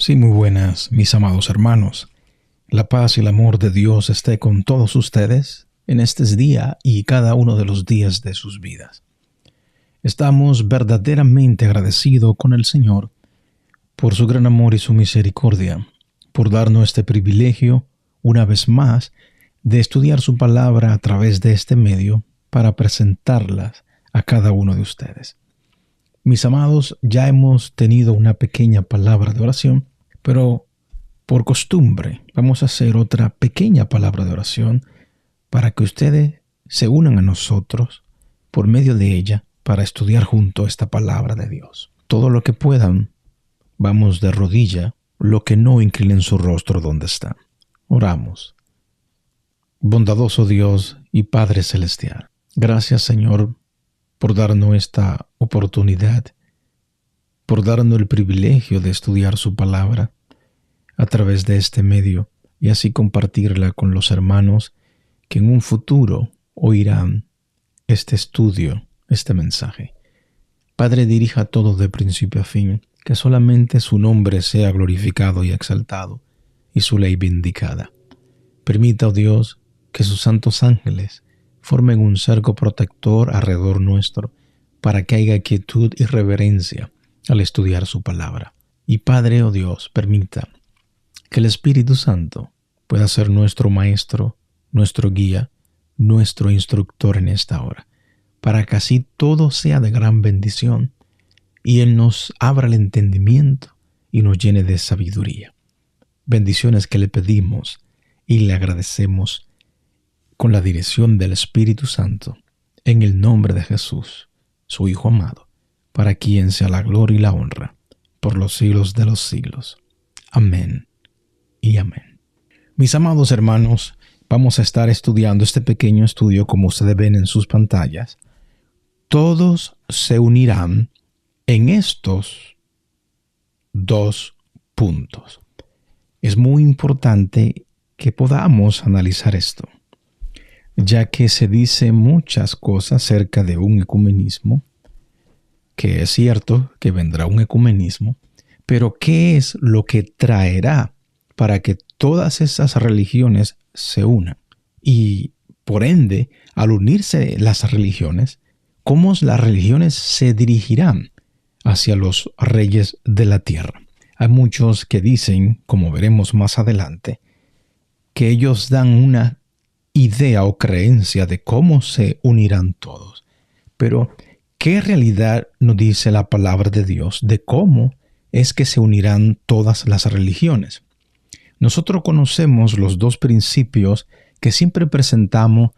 Sí, muy buenas, mis amados hermanos. La paz y el amor de Dios esté con todos ustedes en este día y cada uno de los días de sus vidas. Estamos verdaderamente agradecidos con el Señor por su gran amor y su misericordia, por darnos este privilegio, una vez más, de estudiar su palabra a través de este medio para presentarlas a cada uno de ustedes. Mis amados, ya hemos tenido una pequeña palabra de oración, pero por costumbre vamos a hacer otra pequeña palabra de oración para que ustedes se unan a nosotros por medio de ella para estudiar junto esta palabra de Dios. Todo lo que puedan, vamos de rodilla, lo que no inclinen su rostro donde están. Oramos. Bondadoso Dios y Padre Celestial, gracias Señor por darnos esta oportunidad, por darnos el privilegio de estudiar su palabra a través de este medio y así compartirla con los hermanos que en un futuro oirán este estudio, este mensaje. Padre, dirija todo de principio a fin, que solamente su nombre sea glorificado y exaltado y su ley vindicada. Permita, oh Dios, que sus santos ángeles formen un cerco protector alrededor nuestro para que haya quietud y reverencia al estudiar su palabra. Y Padre, oh Dios, permita que el Espíritu Santo pueda ser nuestro maestro, nuestro guía, nuestro instructor en esta hora, para que así todo sea de gran bendición y Él nos abra el entendimiento y nos llene de sabiduría. Bendiciones que le pedimos y le agradecemos con la dirección del Espíritu Santo, en el nombre de Jesús, su Hijo amado, para quien sea la gloria y la honra, por los siglos de los siglos. Amén y amén. Mis amados hermanos, vamos a estar estudiando este pequeño estudio como ustedes ven en sus pantallas. Todos se unirán en estos dos puntos. Es muy importante que podamos analizar esto, ya que se dice muchas cosas acerca de un ecumenismo, que es cierto que vendrá un ecumenismo, pero ¿qué es lo que traerá para que todas esas religiones se unan? Y por ende, al unirse las religiones, ¿cómo las religiones se dirigirán hacia los reyes de la tierra? Hay muchos que dicen, como veremos más adelante, que ellos dan una idea o creencia de cómo se unirán todos. Pero, ¿qué realidad nos dice la palabra de Dios de cómo es que se unirán todas las religiones? Nosotros conocemos los dos principios que siempre presentamos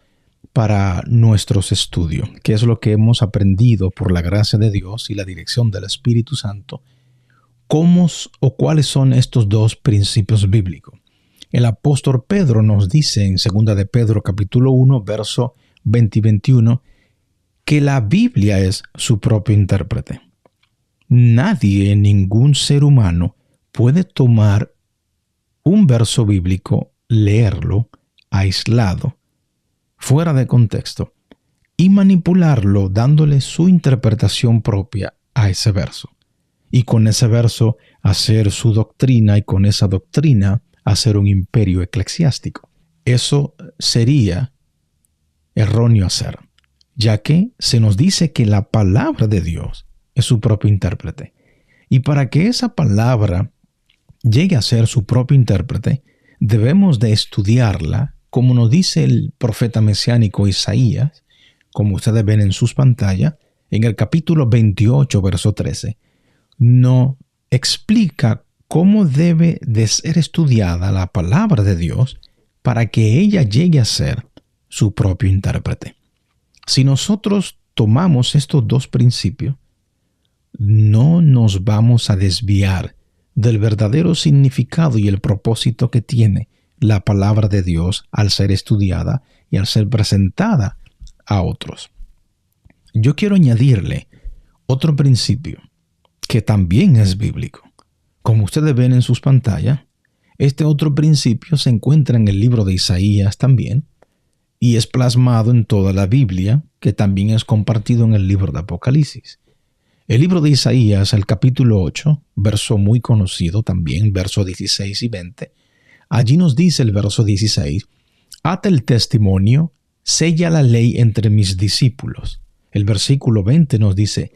para nuestros estudios, que es lo que hemos aprendido por la gracia de Dios y la dirección del Espíritu Santo. ¿Cómo o cuáles son estos dos principios bíblicos? El apóstol Pedro nos dice en 2 de Pedro capítulo 1, verso 20 y 21, que la Biblia es su propio intérprete. Nadie, ningún ser humano, puede tomar un verso bíblico, leerlo aislado, fuera de contexto, y manipularlo dándole su interpretación propia a ese verso. Y con ese verso hacer su doctrina y con esa doctrina hacer un imperio eclesiástico. Eso sería erróneo hacer, ya que se nos dice que la palabra de Dios es su propio intérprete. Y para que esa palabra llegue a ser su propio intérprete, debemos de estudiarla, como nos dice el profeta mesiánico Isaías, como ustedes ven en sus pantallas, en el capítulo 28, verso 13, nos explica cómo debe de ser estudiada la palabra de Dios para que ella llegue a ser su propio intérprete. Si nosotros tomamos estos dos principios, no nos vamos a desviar del verdadero significado y el propósito que tiene la palabra de Dios al ser estudiada y al ser presentada a otros. Yo quiero añadirle otro principio que también es bíblico. Como ustedes ven en sus pantallas, este otro principio se encuentra en el libro de Isaías también y es plasmado en toda la Biblia, que también es compartido en el libro de Apocalipsis. El libro de Isaías, el capítulo 8, verso muy conocido también, verso 16 y 20. Allí nos dice el verso 16, «Ata el testimonio, sella la ley entre mis discípulos». El versículo 20 nos dice,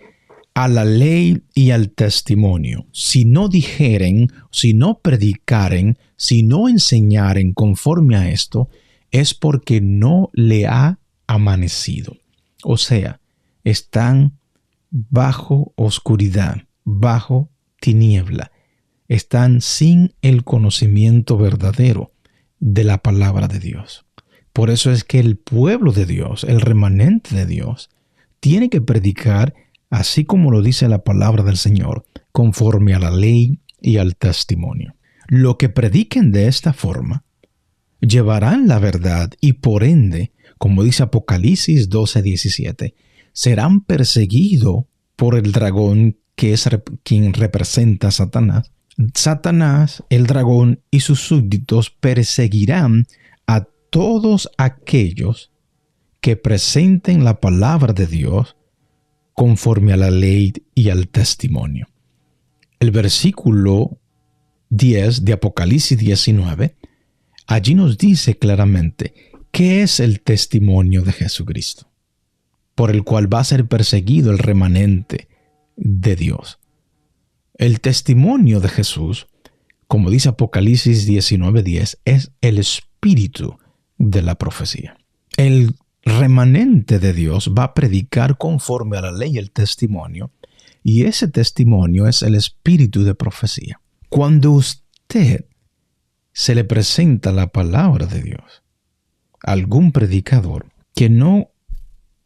«A la ley y al testimonio, si no dijeren, si no predicaren, si no enseñaren conforme a esto, es porque no le ha amanecido». O sea, están bajo oscuridad, bajo tiniebla. Están sin el conocimiento verdadero de la palabra de Dios. Por eso es que el pueblo de Dios, el remanente de Dios, tiene que predicar, así como lo dice la palabra del Señor, conforme a la ley y al testimonio. Lo que prediquen de esta forma, llevarán la verdad y por ende, como dice Apocalipsis 12:17, serán perseguidos por el dragón que es quien representa a Satanás. Satanás, el dragón y sus súbditos perseguirán a todos aquellos que presenten la palabra de Dios conforme a la ley y al testimonio. El versículo 10 de Apocalipsis 19, allí nos dice claramente qué es el testimonio de Jesucristo, por el cual va a ser perseguido el remanente de Dios. El testimonio de Jesús, como dice Apocalipsis 19:10, es el espíritu de la profecía. El remanente de Dios va a predicar conforme a la ley y el testimonio, y ese testimonio es el espíritu de profecía. Cuando usted se le presenta la palabra de Dios, algún predicador que no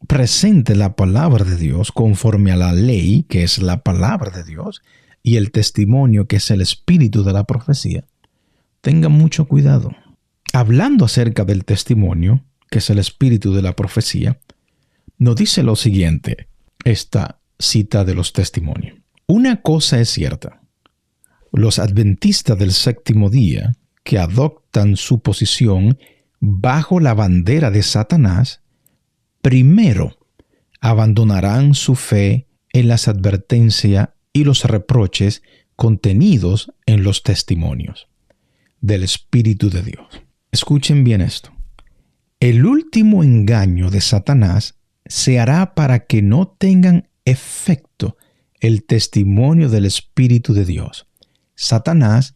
presente la palabra de Dios conforme a la ley, que es la palabra de Dios, y el testimonio, que es el espíritu de la profecía, tenga mucho cuidado. Hablando acerca del testimonio, que es el espíritu de la profecía, nos dice lo siguiente, esta cita de los testimonios. Una cosa es cierta, los adventistas del séptimo día, que adoptan su posición bajo la bandera de Satanás, primero abandonarán su fe en las advertencias y los reproches contenidos en los testimonios del Espíritu de Dios. Escuchen bien esto. El último engaño de Satanás se hará para que no tengan efecto el testimonio del Espíritu de Dios. Satanás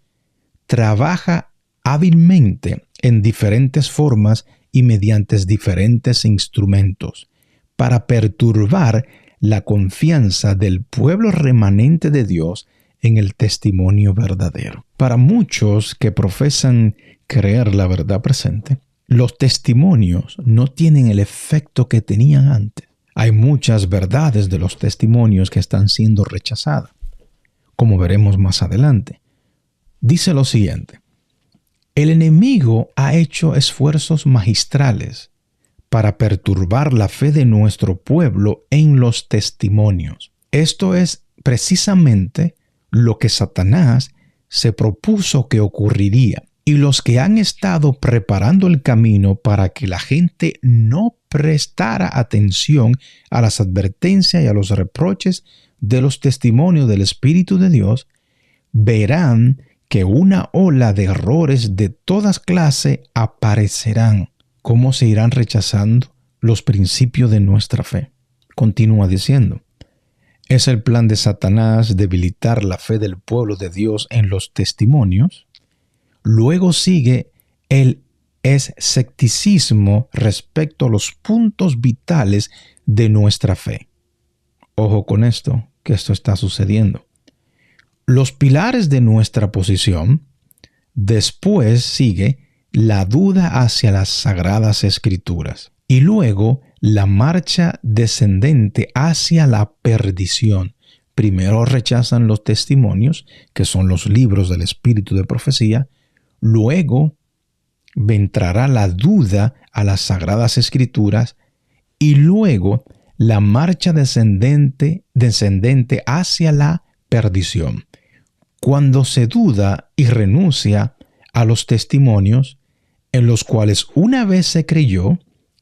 trabaja hábilmente en diferentes formas y mediante diferentes instrumentos para perturbar la confianza del pueblo remanente de Dios en el testimonio verdadero. Para muchos que profesan creer la verdad presente, los testimonios no tienen el efecto que tenían antes. Hay muchas verdades de los testimonios que están siendo rechazadas, como veremos más adelante. Dice lo siguiente: el enemigo ha hecho esfuerzos magistrales para perturbar la fe de nuestro pueblo en los testimonios. Esto es precisamente lo que Satanás se propuso que ocurriría, y los que han estado preparando el camino para que la gente no prestara atención a las advertencias y a los reproches de los testimonios del Espíritu de Dios, verán que una ola de errores de todas clases aparecerán. ¿Cómo se irán rechazando los principios de nuestra fe? Continúa diciendo, es el plan de Satanás debilitar la fe del pueblo de Dios en los testimonios. Luego sigue el escepticismo respecto a los puntos vitales de nuestra fe. Ojo con esto, que esto está sucediendo. Los pilares de nuestra posición. Después sigue la duda hacia las Sagradas Escrituras. Y luego la marcha descendente hacia la perdición. Primero rechazan los testimonios, que son los libros del espíritu de profecía. Luego entrará la duda a las Sagradas Escrituras. Y luego la marcha descendente hacia la perdición. Cuando se duda y renuncia a los testimonios en los cuales una vez se creyó,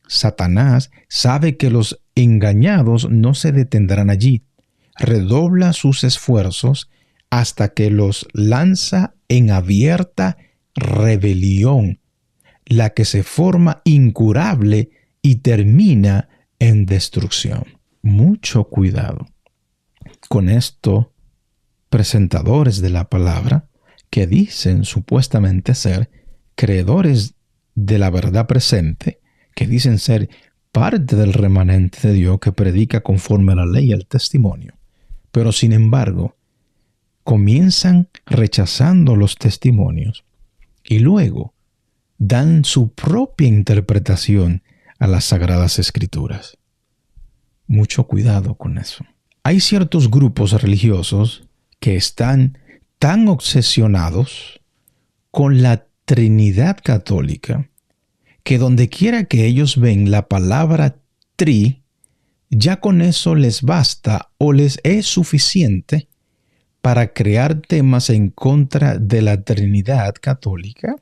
Satanás sabe que los engañados no se detendrán allí. redobla sus esfuerzos hasta que los lanza en abierta rebelión, la que se forma incurable y termina en destrucción. Mucho cuidado con esto, presentadores de la palabra que dicen supuestamente ser creedores de la verdad presente, que dicen ser parte del remanente de Dios que predica conforme a la ley y al testimonio, pero sin embargo comienzan rechazando los testimonios y luego dan su propia interpretación a las Sagradas Escrituras. Mucho cuidado con eso. Hay ciertos grupos religiosos que están tan obsesionados con la Trinidad católica que donde quiera que ellos ven la palabra tri, ya con eso les basta o les es suficiente para crear temas en contra de la Trinidad católica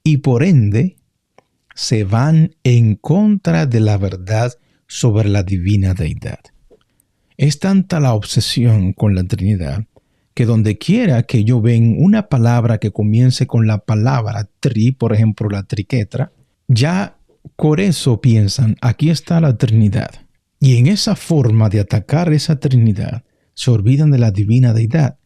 y por ende se van en contra de la verdad sobre la divina deidad. Es tanta la obsesión con la Trinidad que donde quiera que yo ven una palabra que comience con la palabra tri, por ejemplo la triquetra, ya por eso piensan, aquí está la Trinidad. Y en esa forma de atacar esa Trinidad, se olvidan de la divina deidad.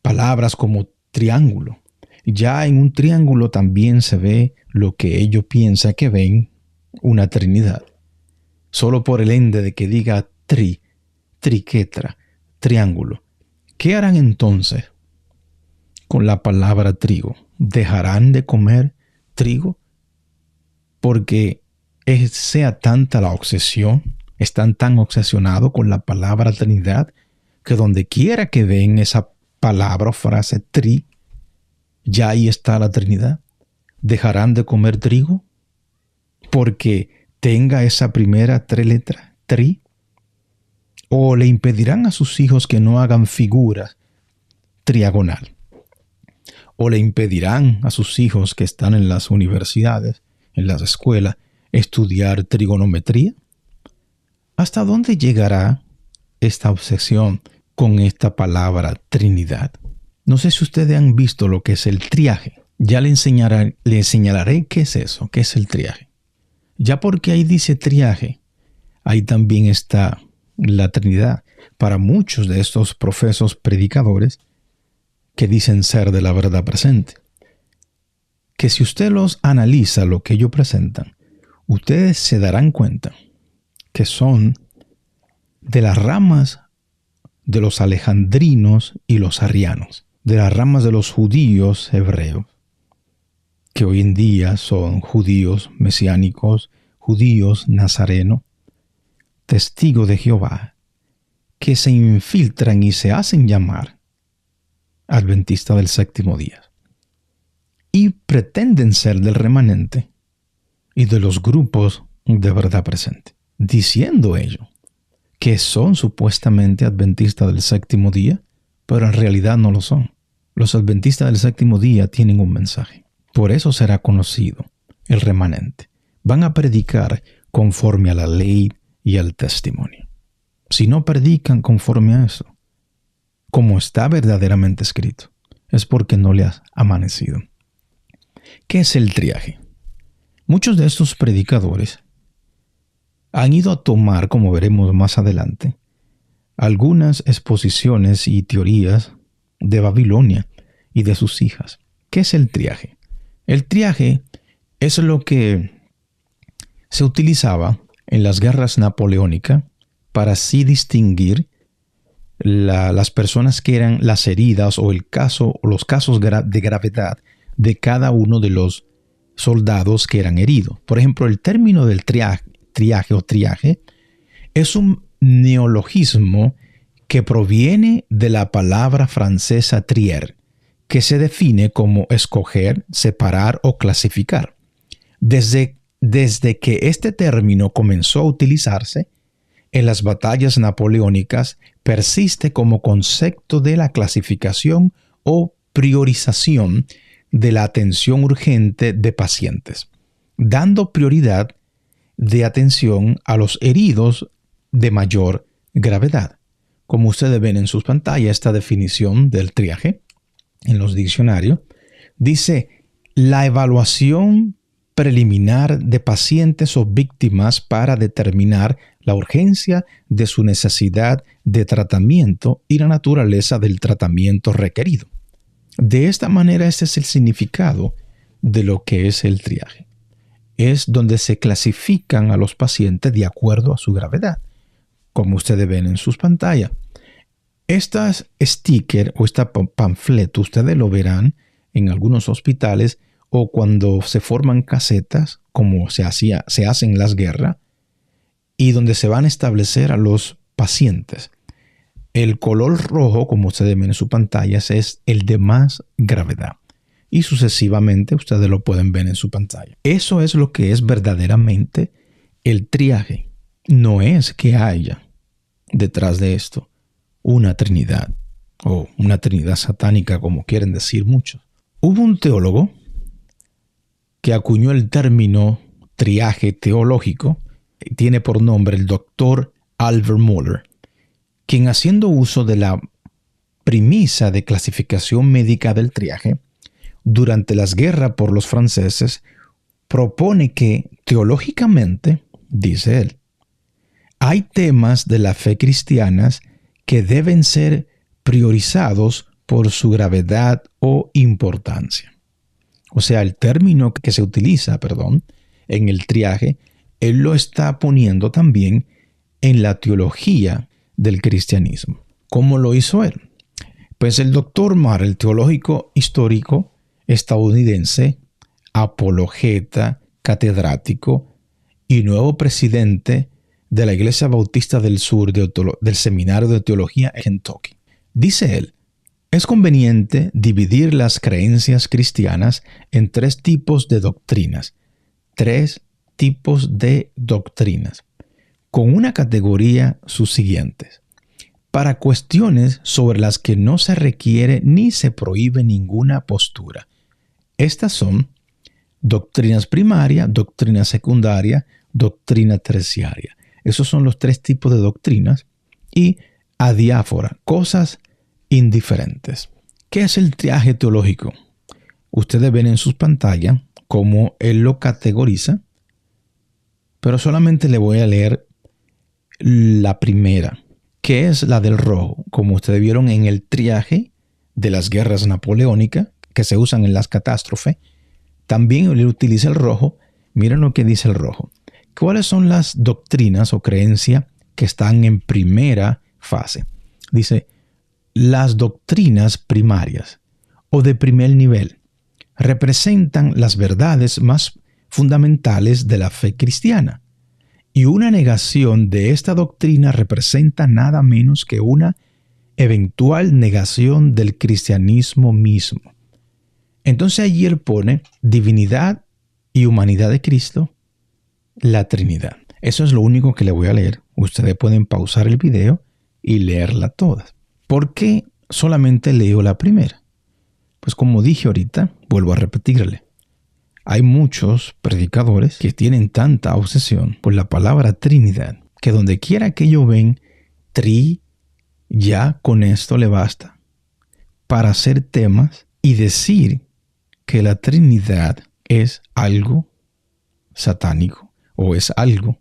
Palabras como triángulo. Ya en un triángulo también se ve lo que ellos piensan que ven, una Trinidad. Solo por el ende de que diga tri, triquetra, triángulo. ¿Qué harán entonces con la palabra trigo? ¿Dejarán de comer trigo? Porque sea tanta la obsesión, están tan obsesionados con la palabra Trinidad, que donde quiera que ven esa palabra o frase tri, ya ahí está la Trinidad. ¿Dejarán de comer trigo? Porque tenga esa primera 3 letras, tri. ¿O le impedirán a sus hijos que no hagan figuras triagonal? ¿O le impedirán a sus hijos que están en las universidades, en las escuelas, estudiar trigonometría? ¿Hasta dónde llegará esta obsesión con esta palabra Trinidad? No sé si ustedes han visto lo que es el triaje. Ya le señalaré qué es eso, qué es el triaje. Ya porque ahí dice triaje, ahí también está la Trinidad. Para muchos de estos profesos predicadores que dicen ser de la verdad presente, que si usted los analiza lo que ellos presentan, ustedes se darán cuenta que son de las ramas de los alejandrinos y los arrianos, de las ramas de los judíos hebreos, que hoy en día son judíos mesiánicos, judíos nazarenos, testigos de Jehová, que se infiltran y se hacen llamar adventistas del séptimo día y pretenden ser del remanente y de los grupos de verdad presente, diciendo ellos que son supuestamente adventistas del séptimo día, pero en realidad no lo son. Los adventistas del séptimo día tienen un mensaje. Por eso será conocido el remanente. Van a predicar conforme a la ley y al testimonio. Si no predican conforme a eso, como está verdaderamente escrito, es porque no le has amanecido. ¿Qué es el triaje? Muchos de estos predicadores han ido a tomar, como veremos más adelante, algunas exposiciones y teorías de Babilonia y de sus hijas. ¿Qué es el triaje? El triaje es lo que se utilizaba en las guerras napoleónicas para así distinguir las personas que eran las heridas o los casos de gravedad de cada uno de los soldados que eran heridos. Por ejemplo, el término del triaje es un neologismo que proviene de la palabra francesa trier, que se define como escoger, separar o clasificar. Desde que este término comenzó a utilizarse en las batallas napoleónicas, persiste como concepto de la clasificación o priorización de la atención urgente de pacientes, dando prioridad de atención a los heridos de mayor gravedad. Como ustedes ven en sus pantallas, esta definición del triaje en los diccionarios dice: la evaluación preliminar de pacientes o víctimas para determinar la urgencia de su necesidad de tratamiento y la naturaleza del tratamiento requerido. De esta manera, este es el significado de lo que es el triaje. Es donde se clasifican a los pacientes de acuerdo a su gravedad, como ustedes ven en sus pantallas. Estas stickers o este panfleto ustedes lo verán en algunos hospitales o cuando se forman casetas, como se hacen en las guerras, y donde se van a establecer a los pacientes. El color rojo, como ustedes ven en sus pantallas, es el de más gravedad. Y sucesivamente ustedes lo pueden ver en su pantalla. Eso es lo que es verdaderamente el triaje. No es que haya detrás de esto una trinidad o una trinidad satánica, como quieren decir muchos. Hubo un teólogo que acuñó el término triaje teológico, tiene por nombre el doctor Albert Mohler, quien, haciendo uso de la premisa de clasificación médica del triaje durante las guerras por los franceses, propone que teológicamente, dice él, hay temas de la fe cristianas que deben ser priorizados por su gravedad o importancia. O sea, el término que se utiliza, en el triaje, él lo está poniendo también en la teología del cristianismo. ¿Cómo lo hizo él? Pues el doctor Marr, el teológico histórico estadounidense, apologeta, catedrático y nuevo presidente de la Iglesia Bautista del Sur del Seminario de Teología en Kentucky. Dice él: es conveniente dividir las creencias cristianas en tres tipos de doctrinas. Tres tipos de doctrinas, con una categoría subsiguientes. Para cuestiones sobre las que no se requiere ni se prohíbe ninguna postura. Estas son doctrinas primaria, doctrina secundaria, doctrina terciaria. Esos son los tres tipos de doctrinas. Y adiáfora, cosas indiferentes. ¿Qué es el triaje teológico? Ustedes ven en sus pantallas cómo él lo categoriza, pero solamente le voy a leer la primera, que es la del rojo, como ustedes vieron en el triaje de las guerras napoleónicas que se usan en las catástrofes. También él utiliza el rojo. Miren lo que dice el rojo. ¿Cuáles son las doctrinas o creencias que están en primera fase? Dice: las doctrinas primarias o de primer nivel representan las verdades más fundamentales de la fe cristiana, y una negación de esta doctrina representa nada menos que una eventual negación del cristianismo mismo. Entonces allí él pone divinidad y humanidad de Cristo, la Trinidad. Eso es lo único que le voy a leer. Ustedes pueden pausar el video y leerla todas. ¿Por qué solamente leo la primera? Pues como dije ahorita, vuelvo a repetirle. Hay muchos predicadores que tienen tanta obsesión por la palabra Trinidad que donde quiera que ellos ven ya con esto le basta para hacer temas y decir que la Trinidad es algo satánico o es algo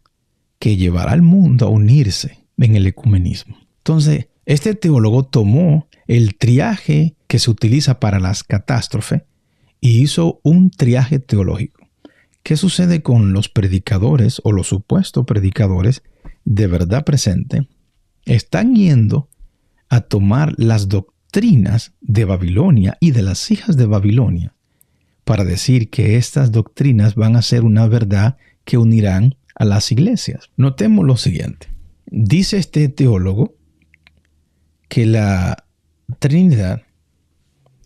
que llevará al mundo a unirse en el ecumenismo. Entonces, este teólogo tomó el triaje que se utiliza para las catástrofes y hizo un triaje teológico. ¿Qué sucede con los predicadores o los supuestos predicadores de verdad presente? Están yendo a tomar las doctrinas de Babilonia y de las hijas de Babilonia para decir que estas doctrinas van a ser una verdad que unirán a las iglesias. Notemos lo siguiente. Dice este teólogo que la Trinidad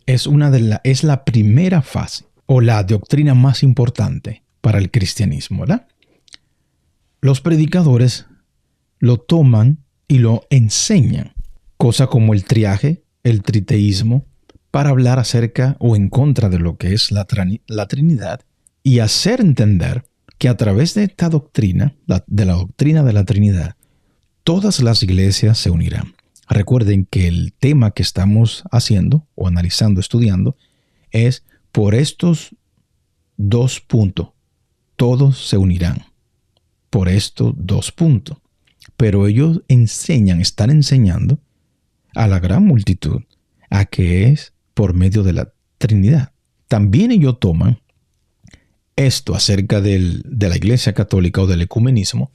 es la primera fase o la doctrina más importante para el cristianismo, ¿verdad? Los predicadores lo toman y lo enseñan, cosa como el triaje, el triteísmo, para hablar acerca o en contra de lo que es la Trinidad y hacer entender que a través de esta doctrina, de la doctrina de la Trinidad, todas las iglesias se unirán. Recuerden que el tema que estamos haciendo o analizando, estudiando, es por estos 2 puntos. Todos se unirán. Por estos 2 puntos. Pero ellos están enseñando a la gran multitud a que es por medio de la Trinidad. También ellos toman esto acerca de la Iglesia Católica o del ecumenismo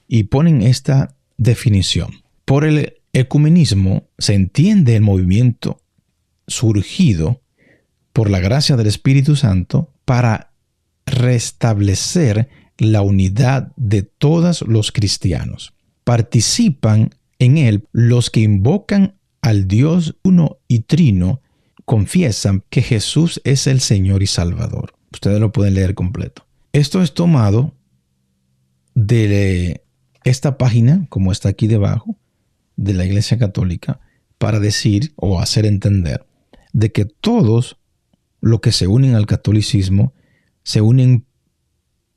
y ponen esta definición. Por el ecumenismo se entiende el movimiento surgido por la gracia del Espíritu Santo para restablecer la unidad de todos los cristianos. Participan en él los que invocan al Dios uno y trino, confiesan que Jesús es el Señor y Salvador. Ustedes lo pueden leer completo. Esto es tomado de esta página, como está aquí debajo, de la Iglesia Católica, para decir o hacer entender de que todos los que se unen al catolicismo se unen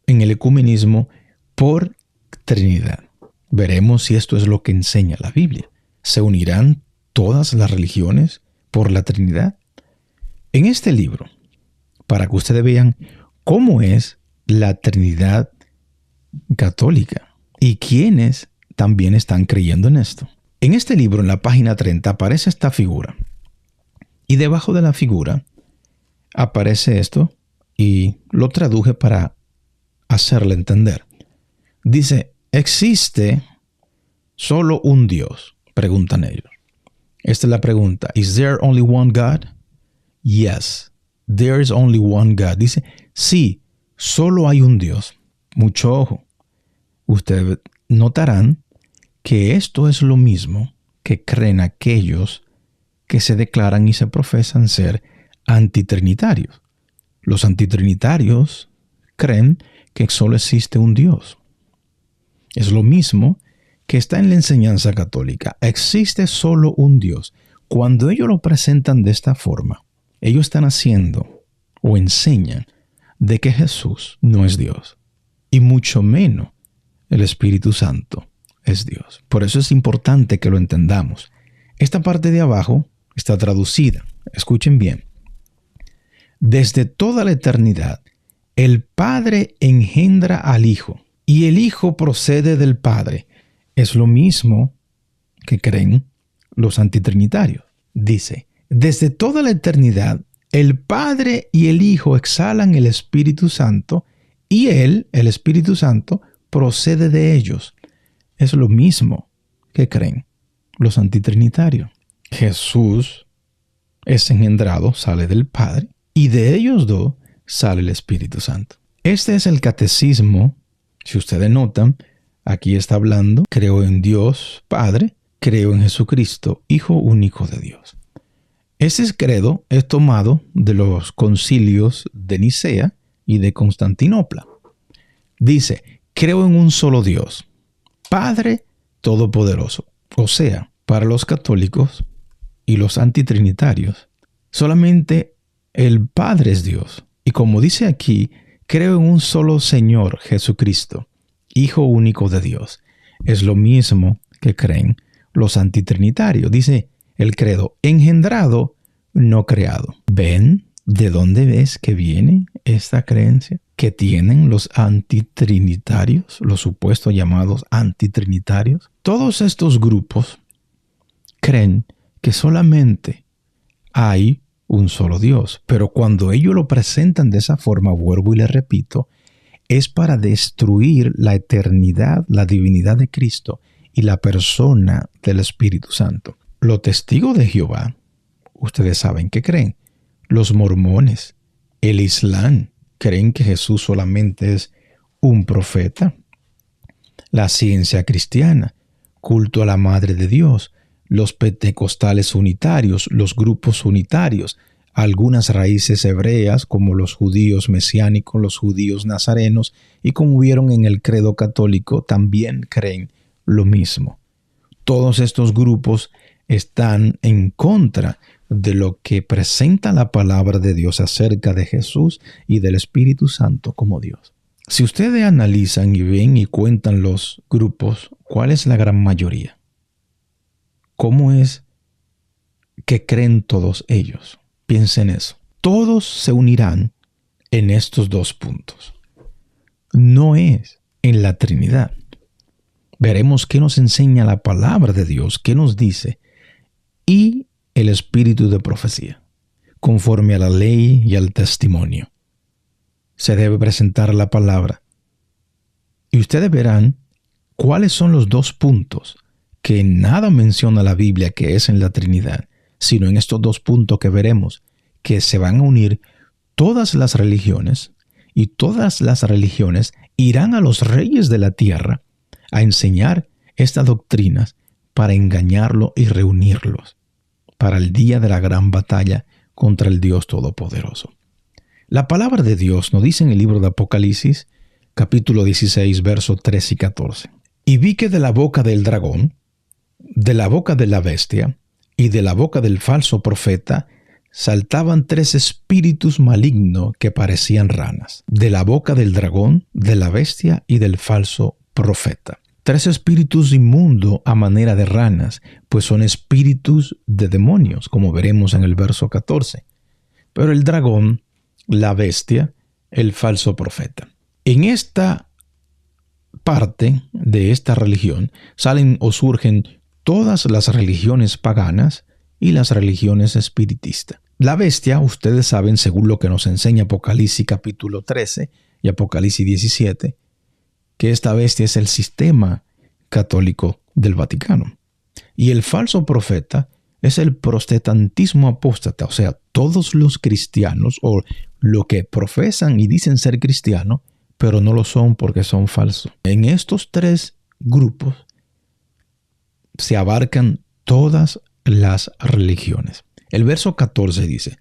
en el ecumenismo por Trinidad. Veremos si esto es lo que enseña la Biblia. ¿Se unirán todas las religiones por la Trinidad? En este libro, para que ustedes vean cómo es la Trinidad católica y quiénes también están creyendo en esto. En este libro, en la página 30, aparece esta figura. Y debajo de la figura aparece esto y lo traduje para hacerle entender. Dice, ¿existe solo un Dios? Preguntan ellos. Esta es la pregunta. ¿Is there only one God? Yes, there is only one God. Dice, sí, solo hay un Dios. Mucho ojo. Ustedes notarán que esto es lo mismo que creen aquellos que se declaran y se profesan ser antitrinitarios. Los antitrinitarios creen que solo existe un Dios. Es lo mismo que está en la enseñanza católica. Existe solo un Dios. Cuando ellos lo presentan de esta forma, ellos están haciendo o enseñan de que Jesús no es Dios. Y mucho menos el Espíritu Santo es Dios. Por eso es importante que lo entendamos. Esta parte de abajo está traducida. Escuchen bien. Desde toda la eternidad, el Padre engendra al Hijo y el Hijo procede del Padre. Es lo mismo que creen los antitrinitarios. Dice, desde toda la eternidad, el Padre y el Hijo exhalan el Espíritu Santo y Él, el Espíritu Santo, procede de ellos. Es lo mismo que creen los antitrinitarios. Jesús es engendrado, sale del Padre, y de ellos dos sale el Espíritu Santo. Este es el catecismo. Si ustedes notan, aquí está hablando, creo en Dios Padre, creo en Jesucristo, Hijo único de Dios. Ese credo es tomado de los concilios de Nicea y de Constantinopla. Dice, creo en un solo Dios, Padre Todopoderoso. O sea, para los católicos y los antitrinitarios, solamente el Padre es Dios. Y como dice aquí, creo en un solo Señor Jesucristo, Hijo único de Dios. Es lo mismo que creen los antitrinitarios. Dice el credo, engendrado, no creado. ¿Ven de dónde es que viene esta creencia que tienen los antitrinitarios, los supuestos llamados antitrinitarios? Todos estos grupos creen que solamente hay un solo Dios, pero cuando ellos lo presentan de esa forma, vuelvo y les repito, es para destruir la eternidad, la divinidad de Cristo y la persona del Espíritu Santo. Los testigos de Jehová, ustedes saben que creen. Los mormones, el Islam, creen que Jesús solamente es un profeta. La ciencia cristiana, culto a la Madre de Dios, los pentecostales unitarios, los grupos unitarios, algunas raíces hebreas como los judíos mesiánicos, los judíos nazarenos y como vieron en el credo católico también creen lo mismo. Todos estos grupos están en contra de lo que presenta la palabra de Dios acerca de Jesús y del Espíritu Santo como Dios. Si ustedes analizan y ven y cuentan los grupos, ¿cuál es la gran mayoría? ¿Cómo es que creen todos ellos? Piensen eso. Todos se unirán en estos dos puntos. No es en la Trinidad. Veremos qué nos enseña la palabra de Dios, qué nos dice, y el espíritu de profecía, conforme a la ley y al testimonio. Se debe presentar la palabra. Y ustedes verán cuáles son los dos puntos que nada menciona la Biblia que es en la Trinidad, sino en estos dos puntos que veremos, que se van a unir todas las religiones, y todas las religiones irán a los reyes de la tierra a enseñar estas doctrinas para engañarlo y reunirlos para el día de la gran batalla contra el Dios Todopoderoso. La palabra de Dios nos dice en el libro de Apocalipsis, capítulo 16, versos 13 y 14. Y vi que de la boca del dragón, de la boca de la bestia y de la boca del falso profeta saltaban 3 espíritus malignos que parecían ranas. De la boca del dragón, de la bestia y del falso profeta. 3 espíritus inmundos a manera de ranas, pues son espíritus de demonios, como veremos en el verso 14. Pero el dragón, la bestia, el falso profeta. En esta parte de esta religión salen o surgen todas las religiones paganas y las religiones espiritistas. La bestia, ustedes saben, según lo que nos enseña Apocalipsis capítulo 13 y Apocalipsis 17, que esta bestia es el sistema católico del Vaticano. Y el falso profeta es el protestantismo apóstata, o sea, todos los cristianos o lo que profesan y dicen ser cristianos, pero no lo son porque son falsos. En estos 3 grupos se abarcan todas las religiones. El verso 14 dice,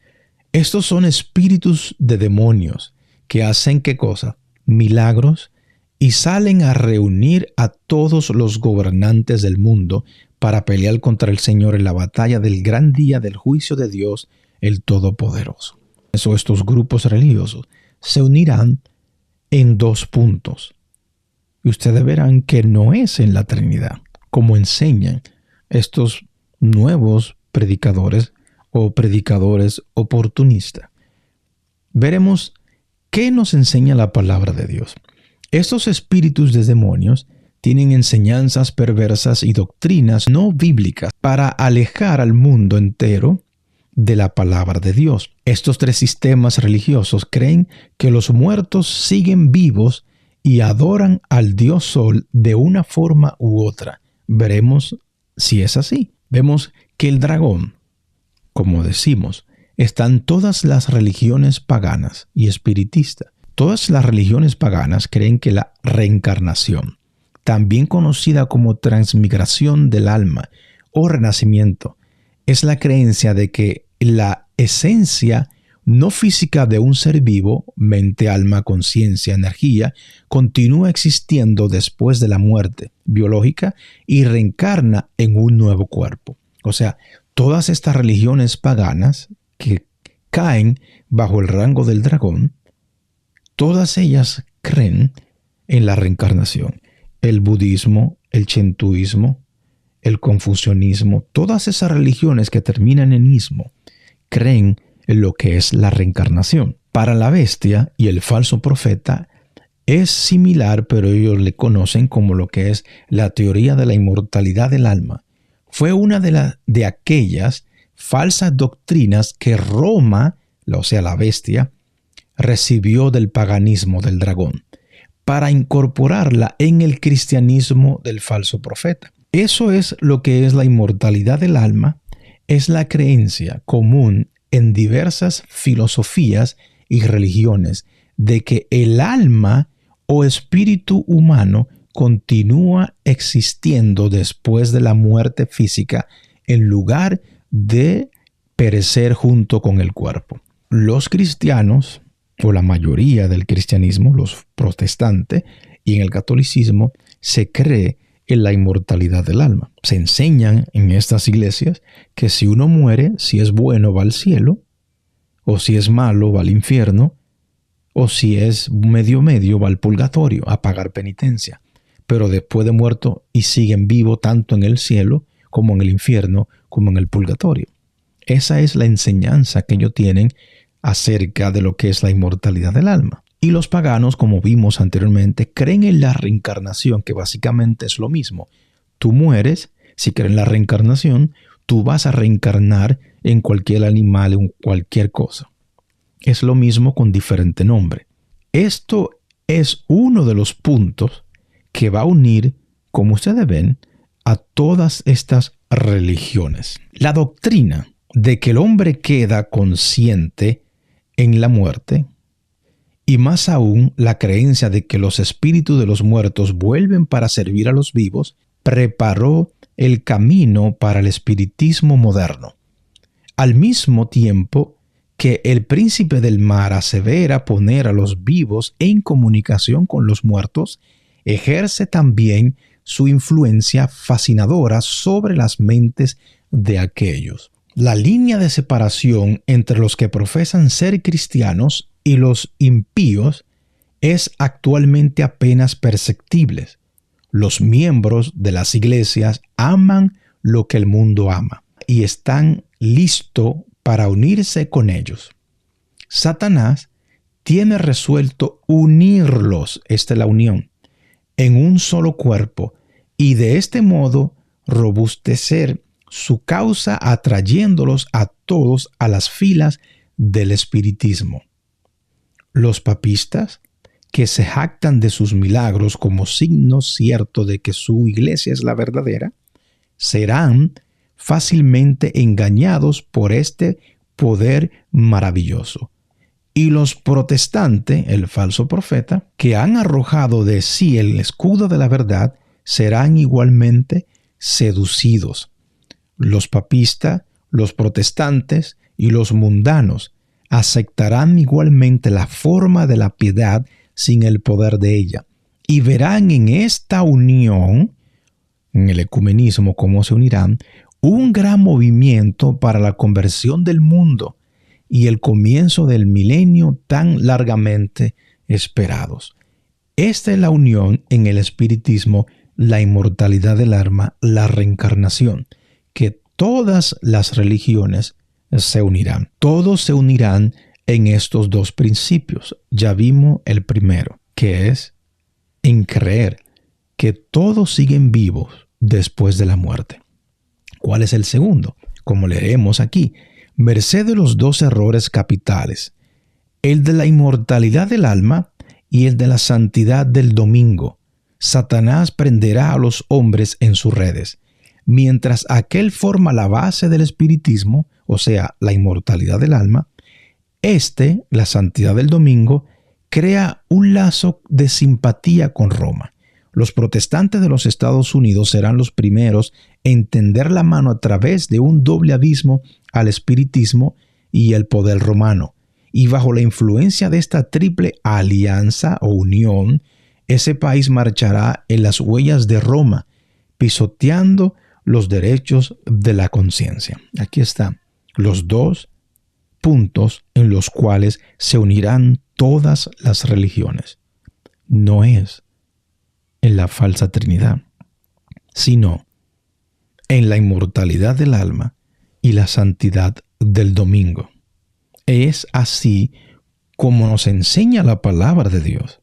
estos son espíritus de demonios que hacen ¿qué cosa? Milagros, y salen a reunir a todos los gobernantes del mundo para pelear contra el Señor en la batalla del gran día del juicio de Dios, el Todopoderoso. Estos grupos religiosos se unirán en 2 puntos. Y ustedes verán que no es en la Trinidad, como enseñan estos nuevos predicadores o predicadores oportunistas. Veremos qué nos enseña la palabra de Dios. Estos espíritus de demonios tienen enseñanzas perversas y doctrinas no bíblicas para alejar al mundo entero de la palabra de Dios. Estos 3 sistemas religiosos creen que los muertos siguen vivos y adoran al Dios Sol de una forma u otra. Veremos si es así. Vemos que el dragón, como decimos, están todas las religiones paganas y espiritistas. Todas las religiones paganas creen que la reencarnación, también conocida como transmigración del alma o renacimiento, es la creencia de que la esencia no física de un ser vivo, mente, alma, conciencia, energía, continúa existiendo después de la muerte biológica y reencarna en un nuevo cuerpo. O sea, todas estas religiones paganas que caen bajo el rango del dragón, todas ellas creen en la reencarnación. El budismo, el shintoísmo, el confucianismo, todas esas religiones que terminan en ismo, creen en lo que es la reencarnación. Para la bestia y el falso profeta es similar, pero ellos le conocen como lo que es la teoría de la inmortalidad del alma. Fue una de aquellas falsas doctrinas que Roma, o sea la bestia, recibió del paganismo del dragón para incorporarla en el cristianismo del falso profeta. Eso es lo que es la inmortalidad del alma, es la creencia común en diversas filosofías y religiones de que el alma o espíritu humano continúa existiendo después de la muerte física en lugar de perecer junto con el cuerpo. Los cristianos, o la mayoría del cristianismo, los protestantes, y en el catolicismo, se cree en la inmortalidad del alma. Se enseñan en estas iglesias que si uno muere, si es bueno va al cielo, o si es malo va al infierno, o si es medio va al purgatorio a pagar penitencia. Pero después de muerto y siguen vivos tanto en el cielo como en el infierno, como en el purgatorio. Esa es la enseñanza que ellos tienen acerca de lo que es la inmortalidad del alma. Y los paganos, como vimos anteriormente, creen en la reencarnación, que básicamente es lo mismo. Tú mueres, si crees en la reencarnación, tú vas a reencarnar en cualquier animal, en cualquier cosa. Es lo mismo con diferente nombre. Esto es uno de los puntos que va a unir, como ustedes ven, a todas estas religiones. La doctrina de que el hombre queda consciente en la muerte, y más aún la creencia de que los espíritus de los muertos vuelven para servir a los vivos, preparó el camino para el espiritismo moderno. Al mismo tiempo que el príncipe del mar asevera poner a los vivos en comunicación con los muertos, ejerce también su influencia fascinadora sobre las mentes de aquellos. La línea de separación entre los que profesan ser cristianos y los impíos es actualmente apenas perceptible. Los miembros de las iglesias aman lo que el mundo ama y están listos para unirse con ellos. Satanás tiene resuelto unirlos, esta es la unión, en un solo cuerpo y de este modo robustecer su causa atrayéndolos a todos a las filas del espiritismo. Los papistas, que se jactan de sus milagros como signo cierto de que su iglesia es la verdadera, serán fácilmente engañados por este poder maravilloso. Y los protestantes, el falso profeta, que han arrojado de sí el escudo de la verdad, serán igualmente seducidos. Los papistas, los protestantes y los mundanos aceptarán igualmente la forma de la piedad sin el poder de ella, y verán en esta unión, en el ecumenismo, cómo se unirán, un gran movimiento para la conversión del mundo y el comienzo del milenio tan largamente esperados. Esta es la unión en el espiritismo, la inmortalidad del alma, la reencarnación, que todas las religiones se unirán. Todos se unirán en estos dos principios. Ya vimos el primero, que es en creer que todos siguen vivos después de la muerte. ¿Cuál es el segundo? Como leemos aquí, merced de los dos errores capitales, el de la inmortalidad del alma y el de la santidad del domingo, Satanás prenderá a los hombres en sus redes. Mientras aquel forma la base del espiritismo, o sea, la inmortalidad del alma, la santidad del domingo, crea un lazo de simpatía con Roma. Los protestantes de los Estados Unidos serán los primeros en tender la mano a través de un doble abismo al espiritismo y el poder romano. Y bajo la influencia de esta triple alianza o unión, ese país marchará en las huellas de Roma, pisoteando los derechos de la conciencia. Aquí están los dos puntos en los cuales se unirán todas las religiones. No es en la falsa Trinidad, sino en la inmortalidad del alma y la santidad del domingo. Es así como nos enseña la palabra de Dios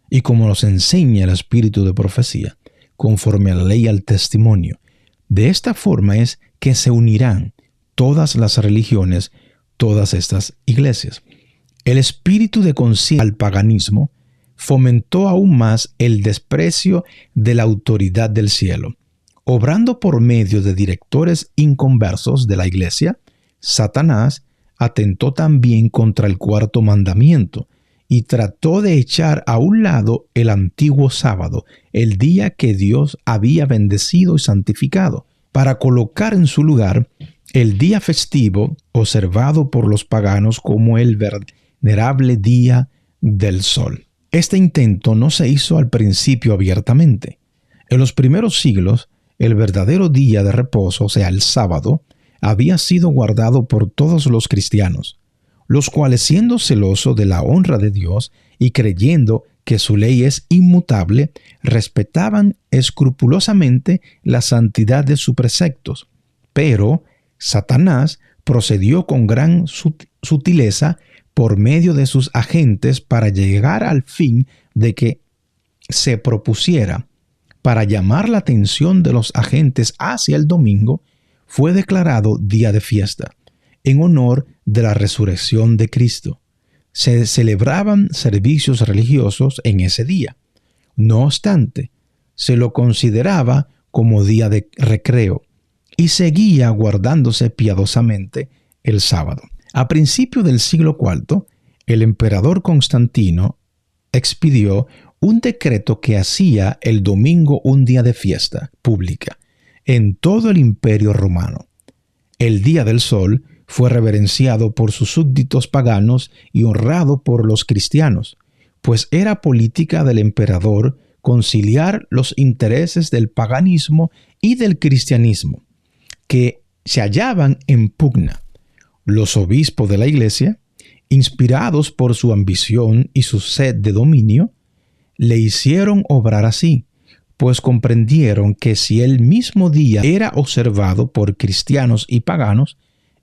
y como nos enseña el espíritu de profecía, conforme a la ley y al testimonio. De esta forma es que se unirán todas las religiones, todas estas iglesias. El espíritu de conciencia al paganismo fomentó aún más el desprecio de la autoridad del cielo. Obrando por medio de directores inconversos de la iglesia, Satanás atentó también contra el cuarto mandamiento y trató de echar a un lado el antiguo sábado, el día que Dios había bendecido y santificado, para colocar en su lugar el día festivo observado por los paganos como el venerable día del sol. Este intento no se hizo al principio abiertamente. En los primeros siglos, el verdadero día de reposo, o sea, el sábado, había sido guardado por todos los cristianos, los cuales, siendo celosos de la honra de Dios y creyendo que su ley es inmutable, respetaban escrupulosamente la santidad de sus preceptos. Pero Satanás procedió con gran sutileza por medio de sus agentes para llegar al fin de que se propusiera. Para llamar la atención de los agentes hacia el domingo, fue declarado día de fiesta, en honor de la resurrección de Cristo. Se celebraban servicios religiosos en ese día. No obstante, se lo consideraba como día de recreo y seguía guardándose piadosamente el sábado. A principios del siglo IV, el emperador Constantino expidió un decreto que hacía el domingo un día de fiesta pública en todo el Imperio Romano. El Día del Sol fue reverenciado por sus súbditos paganos y honrado por los cristianos, pues era política del emperador conciliar los intereses del paganismo y del cristianismo, que se hallaban en pugna. Los obispos de la Iglesia, inspirados por su ambición y su sed de dominio, le hicieron obrar así, pues comprendieron que si el mismo día era observado por cristianos y paganos,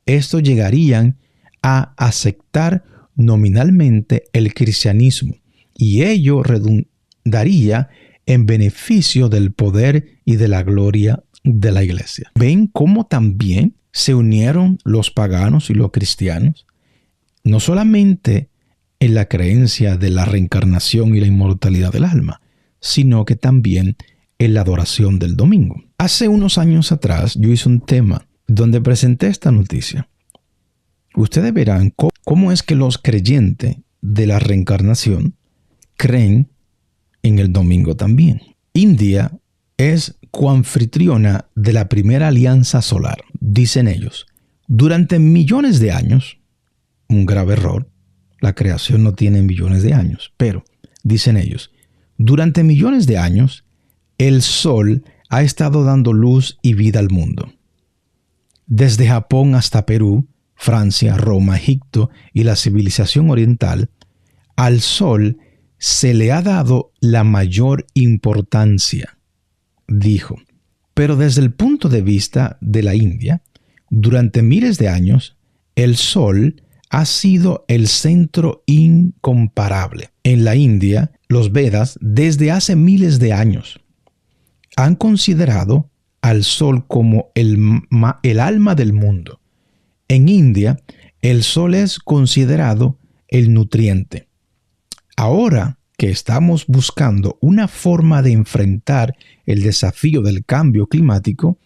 estos llegarían a aceptar nominalmente el cristianismo, y ello redundaría en beneficio del poder y de la gloria de la Iglesia. ¿Ven cómo también se unieron los paganos y los cristianos? No solamente en la creencia de la reencarnación y la inmortalidad del alma, sino que también en la adoración del domingo. Hace unos años atrás yo hice un tema donde presenté esta noticia. Ustedes verán cómo es que los creyentes de la reencarnación creen en el domingo también. India es coanfitriona de la primera alianza solar. Dicen ellos, durante millones de años, un grave error, la creación no tiene millones de años, pero dicen ellos, durante millones de años, el sol ha estado dando luz y vida al mundo. Desde Japón hasta Perú, Francia, Roma, Egipto y la civilización oriental, al sol se le ha dado la mayor importancia, dijo. Pero desde el punto de vista de la India, durante miles de años, el sol ha sido el centro incomparable. En la India, los Vedas, desde hace miles de años, han considerado al sol como el alma del mundo. En India, el sol es considerado el nutriente. Ahora que estamos buscando una forma de enfrentar el desafío del cambio climático,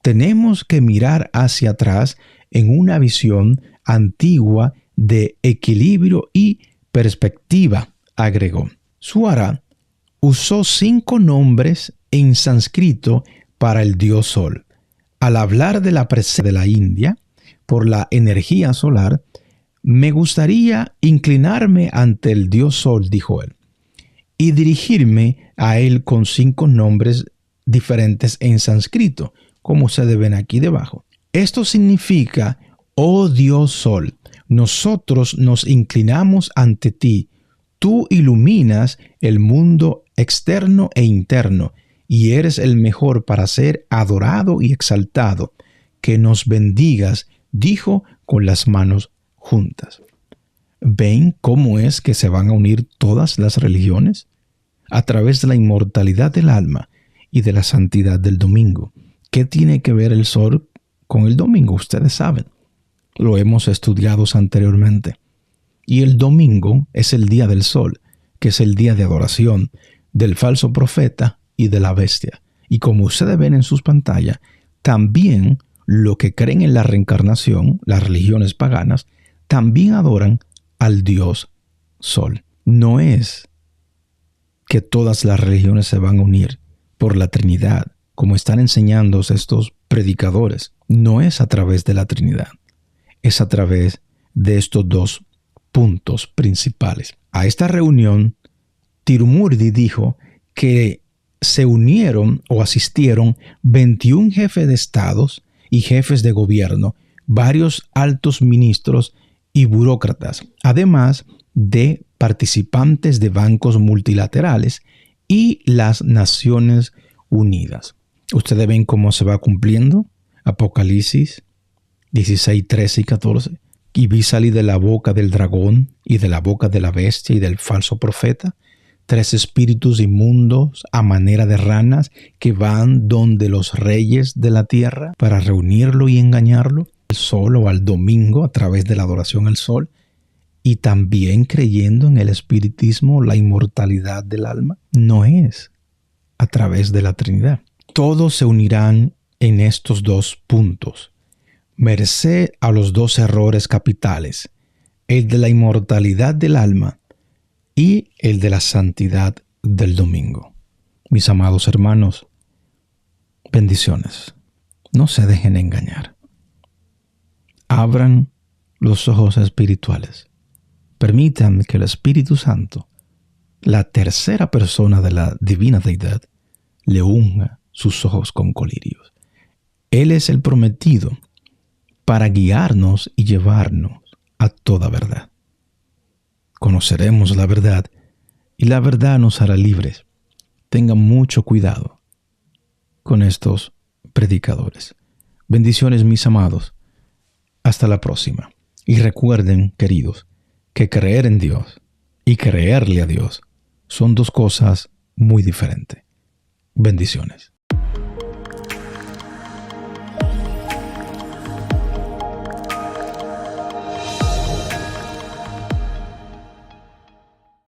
tenemos que mirar hacia atrás en una visión antigua de equilibrio y perspectiva, agregó. Swara usó 5 nombres en sánscrito para el dios sol. Al hablar de la presencia de la India por la energía solar, me gustaría inclinarme ante el dios sol, dijo él, y dirigirme a él con 5 nombres diferentes en sánscrito, como ustedes ven aquí debajo. Esto significa, oh Dios Sol, nosotros nos inclinamos ante ti. Tú iluminas el mundo externo e interno, y eres el mejor para ser adorado y exaltado. Que nos bendigas, dijo con las manos juntas. ¿Ven cómo es que se van a unir todas las religiones? A través de la inmortalidad del alma y de la santidad del domingo. ¿Qué tiene que ver el sol con el domingo? Ustedes saben. Lo hemos estudiado anteriormente. Y el domingo es el día del sol, que es el día de adoración del falso profeta y de la bestia. Y como ustedes ven en sus pantallas, también los que creen en la reencarnación, las religiones paganas, también adoran al dios sol. No es que todas las religiones se van a unir por la Trinidad, como están enseñando estos predicadores. No es a través de la Trinidad, es a través de estos 2 puntos principales. A esta reunión, Tirumurti dijo que se unieron o asistieron 21 jefes de estados y jefes de gobierno, varios altos ministros y burócratas, además de participantes de bancos multilaterales y las Naciones Unidas. Ustedes ven cómo se va cumpliendo Apocalipsis 16, 13 y 14. Y vi salir de la boca del dragón y de la boca de la bestia y del falso profeta 3 espíritus inmundos a manera de ranas que van donde los reyes de la tierra para reunirlo y engañarlo al sol o al domingo a través de la adoración al sol, y también creyendo en el espiritismo, la inmortalidad del alma. No es a través de la Trinidad. Todos se unirán en estos 2 puntos, merced a los 2 errores capitales, el de la inmortalidad del alma y el de la santidad del domingo. Mis amados hermanos, bendiciones. No se dejen engañar. Abran los ojos espirituales. Permitan que el Espíritu Santo, la tercera persona de la divina deidad, le unja sus ojos con colirios. Él es el prometido para guiarnos y llevarnos a toda verdad. Conoceremos la verdad y la verdad nos hará libres. Tengan mucho cuidado con estos predicadores. Bendiciones, mis amados. Hasta la próxima. Y recuerden, queridos, que creer en Dios y creerle a Dios son 2 cosas muy diferentes. Bendiciones.